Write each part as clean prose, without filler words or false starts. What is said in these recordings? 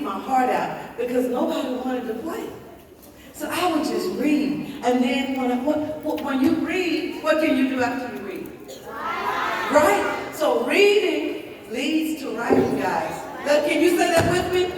read my heart out because nobody wanted to play. So I would just read. And then when you read, what can you do after you read? Right? So reading leads to writing, guys. Can you say that with me?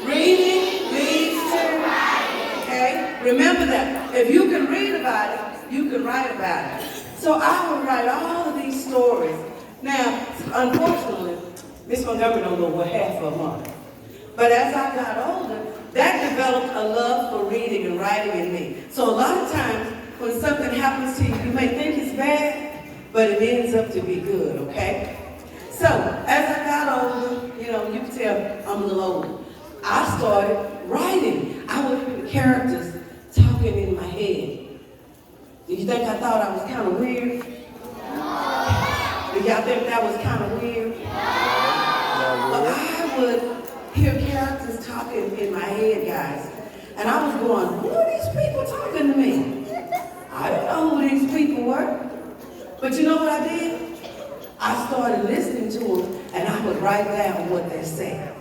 Reading leads to writing. Okay? Remember that. If you can read about it, you can write about it. So I would write all of these stories. Now, unfortunately, Miss Montgomery don't know what half of them are. But as I got older, that developed a love for reading and writing in me. So a lot of times, when something happens to you, you may think it's bad, but it ends up to be good, okay? So, as I got older, you can tell I'm a little older, I started writing. I would hear the characters talking in my head. Did you think I thought I was kind of weird? Did y'all think that was kind of weird? Well, I would hear characters talking in my head, guys. And I was going, who are these people talking to me? I didn't know who these people were. But you know what I did? I started listening to them, and I would write down what they said.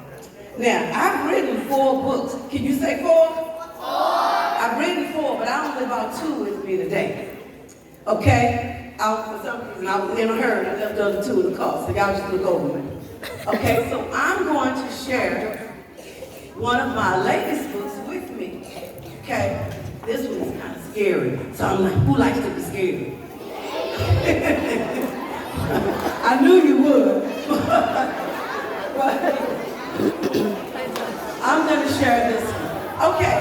Now, I've written 4 books. Can you say 4? 4. I've written 4, but I only brought 2 with me today. Okay? For some reason, I was in a hurry. I left the other 2 in the car, so y'all just look over me. Okay, so I'm going to share one of my latest books with me. Okay? This one is kind of scary. So I'm like, who likes to be scared? I knew you would. But I'm going to share this one. Okay.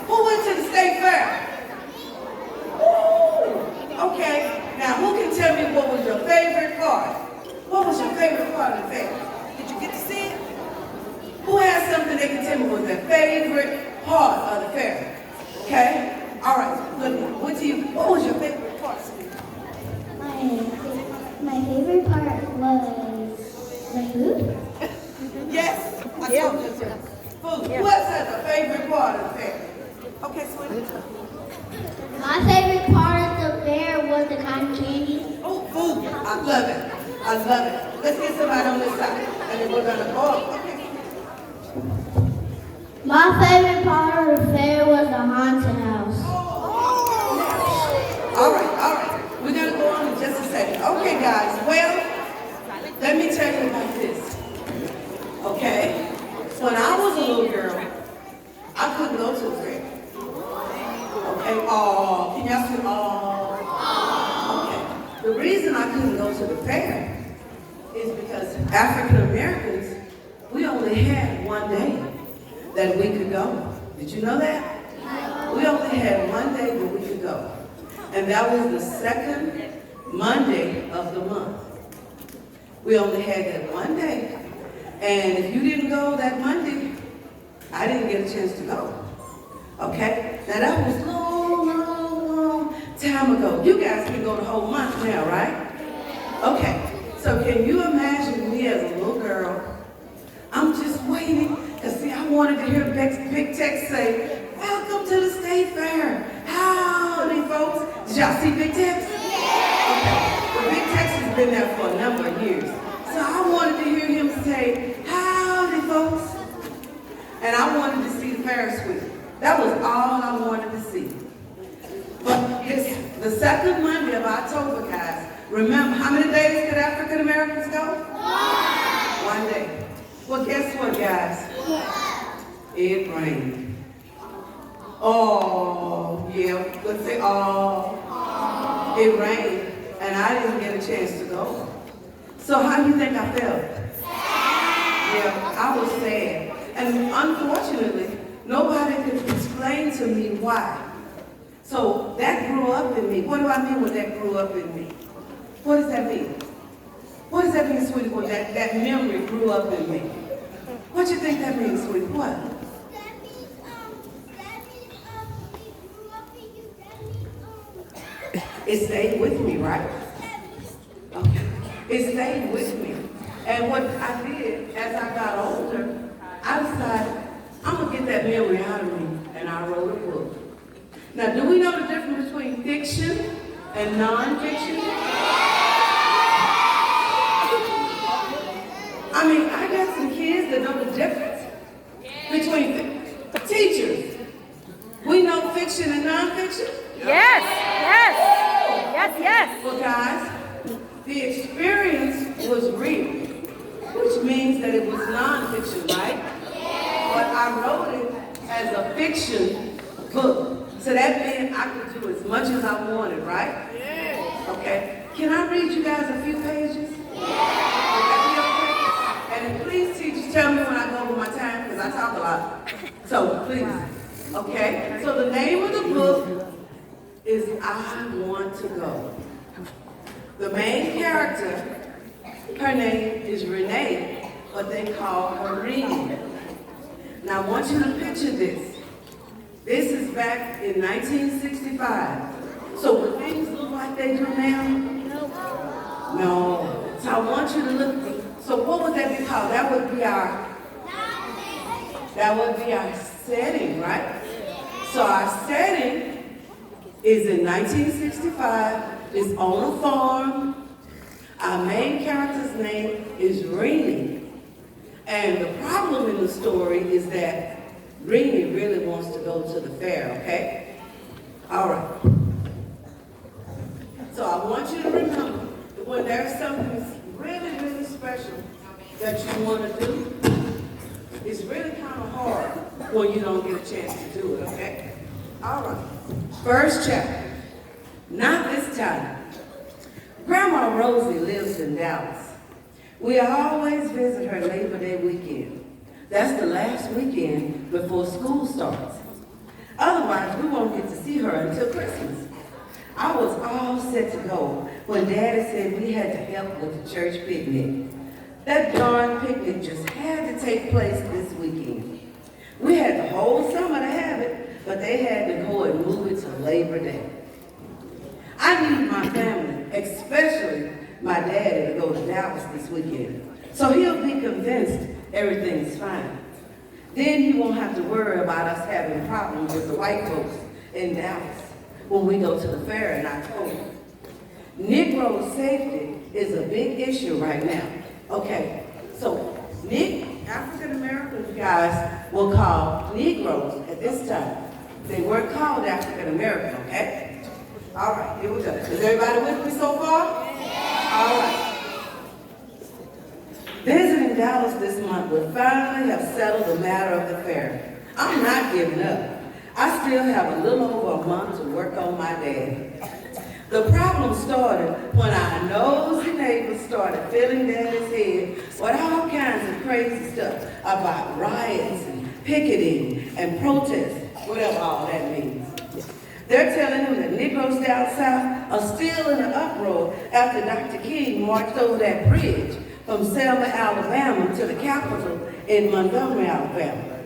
Who went to the state fair? Ooh. Okay. Now, who can tell me what was your favorite part? What was your favorite part of the fair? Did you get to see it? Who has something they can tell me was their favorite part of the fair? Okay? All right. Look, what was your favorite part? My favorite part was the food. Yes, I told you so. Food. Who else has a favorite part of the fair? Okay, sweetie. My favorite part of the fair was the cotton candy. Oh, food. I love it. I love it. Let's get somebody on this side. And then we're going to go. Okay. My favorite part of the fair was the haunted house. All right. We're going to go on in just a second. Okay, guys. Well, let me tell you about this. Okay? When I was a little girl, I couldn't go to the fair. Okay? Oh, can y'all see? Oh. Okay. The reason I couldn't go to the fair is because African Americans, we only had one day that we could go. Did you know that? We only had one day that we could go. And that was the second Monday of the month. We only had that one day. And if you didn't go that Monday, I didn't get a chance to go. Okay? Now that was long time ago. You guys can go the whole month now, right? Okay. So can you imagine me as a little girl? I'm just waiting. Because see, I wanted to hear Big Tex say, welcome to the state fair. Howdy, folks. Did y'all see Big Tex? Okay. Well, Big Tex has been there for a number of years. So I wanted to hear him say, howdy, folks. And I wanted to see the Ferris wheel. That was all I wanted to see. But it's the second Monday of October, guys. Remember, how many days could African Americans go? 1 day. Well, guess what, guys? It rained. Oh, yeah. Let's say, oh. It rained, and I didn't get a chance to go. So how do you think I felt? Yeah, I was sad. And unfortunately, nobody could explain to me why. So that grew up in me. What do I mean when that grew up in me? What does that mean? What does that mean, sweetie, when that memory grew up in me? What do you think that means, sweetie? What? It stayed with me, right? Okay. It stayed with me. And what I did as I got older, I decided, I'm going to get that memory out of me, and I wrote a book. Now, do we know the difference between fiction and nonfiction? I mean, I got some kids that know the difference. I wrote it as a fiction book. So that meant I could do as much as I wanted, right? Yeah. Okay. Can I read you guys a few pages? Yeah. Would that be okay? And please, teachers, tell me when I go over my time because I talk a lot. So please. Okay. So the name of the book is I Want to Go. The main character, her name is Renee, but they call her Rini. Now I want you to picture this. This is back in 1965. So would things look like they do now? No. So I want you to look. So what would that be called? That would be our setting, right? So our setting is in 1965. It's on a farm. Our main character's name is Rini. And the problem in the story is that Rini really wants to go to the fair, okay? All right. So I want you to remember that when there's something really, really special that you want to do, it's really kind of hard when you don't get a chance to do it, okay? All right. First chapter. Not this time. Grandma Rosie lives in Dallas. We always visit her Labor Day weekend. That's the last weekend before school starts. Otherwise, we won't get to see her until Christmas. I was all set to go when Daddy said we had to help with the church picnic. That darn picnic just had to take place this weekend. We had the whole summer to have it, but they had to go and move it to Labor Day. I need my family, especially my daddy, to go to Dallas this weekend. So he'll be convinced everything's fine. Then he won't have to worry about us having problems with the white folks in Dallas when we go to the fair in October. Negro safety is a big issue right now. Okay, so African American guys will call Negroes at this time. They weren't called African American, okay? All right, here we go. Is everybody with me so far? All right. Visiting Dallas this month will finally have settled the matter of the fair. I'm not giving up. I still have a little over a month to work on my dad. The problem started when our nosy neighbors started filling Daddy's head with all kinds of crazy stuff about riots and picketing and protests, whatever all that means. They're telling him that Negroes down south are still in an uproar after Dr. King marched over that bridge from Selma, Alabama to the Capitol in Montgomery, Alabama.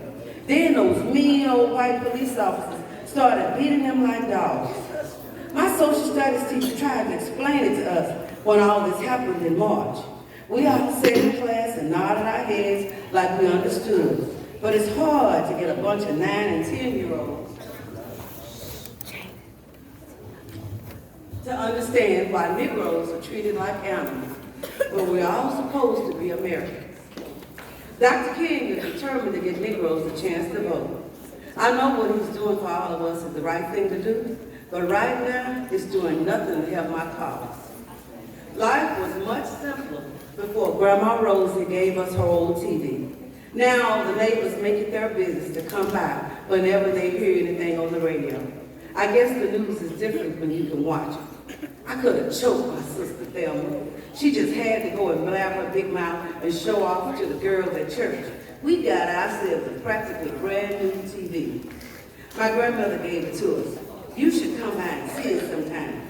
Then those mean old white police officers started beating them like dogs. My social studies teacher tried to explain it to us when all this happened in March. We all sat in class and nodded our heads like we understood. But it's hard to get a bunch of 9 and 10-year-olds to understand why Negroes are treated like animals, but we're all supposed to be Americans. Dr. King is determined to give Negroes a chance to vote. I know what he's doing for all of us is the right thing to do, but right now, it's doing nothing to help my cause. Life was much simpler before Grandma Rosie gave us her old TV. Now, the neighbors make it their business to come by whenever they hear anything on the radio. I guess the news is different when you can watch it. I could have choked my sister Thelma. She just had to go and blab her big mouth and show off to the girls at church. We got ourselves a practically brand new TV. My grandmother gave it to us. You should come by and see it sometime.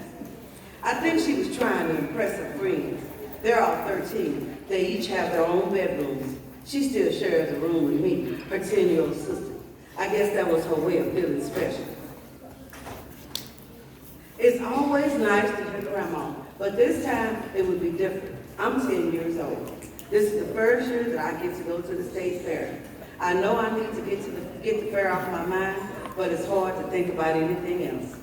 I think she was trying to impress her friends. They're all 13. They each have their own bedrooms. She still shares a room with me, her 10-year-old sister. I guess that was her way of feeling special. It's always nice to hear Grandma, but this time it would be different. I'm 10 years old. This is the first year that I get to go to the state fair. I know I need to get the fair off my mind, but it's hard to think about anything else.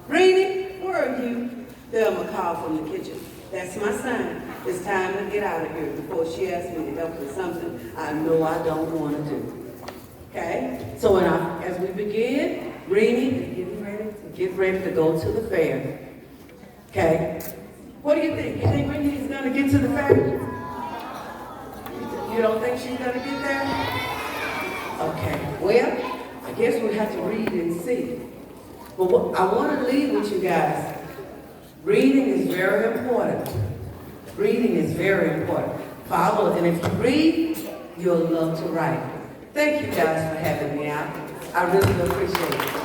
Rini, where are you? Thelma called from the kitchen. That's my sign. It's time to get out of here before she asks me to help with something I know I don't want to do. Okay? So as we begin, Rini is getting ready to go to the fair. Okay? What do you think? You think Rini is going to get to the fair? You don't think she's going to get there? Okay, well, I guess we have to read and see. But what I want to leave with you guys, reading is very important. Reading is very important. Follow, and if you read, you'll love to write. Thank you guys for having me out. I really appreciate it.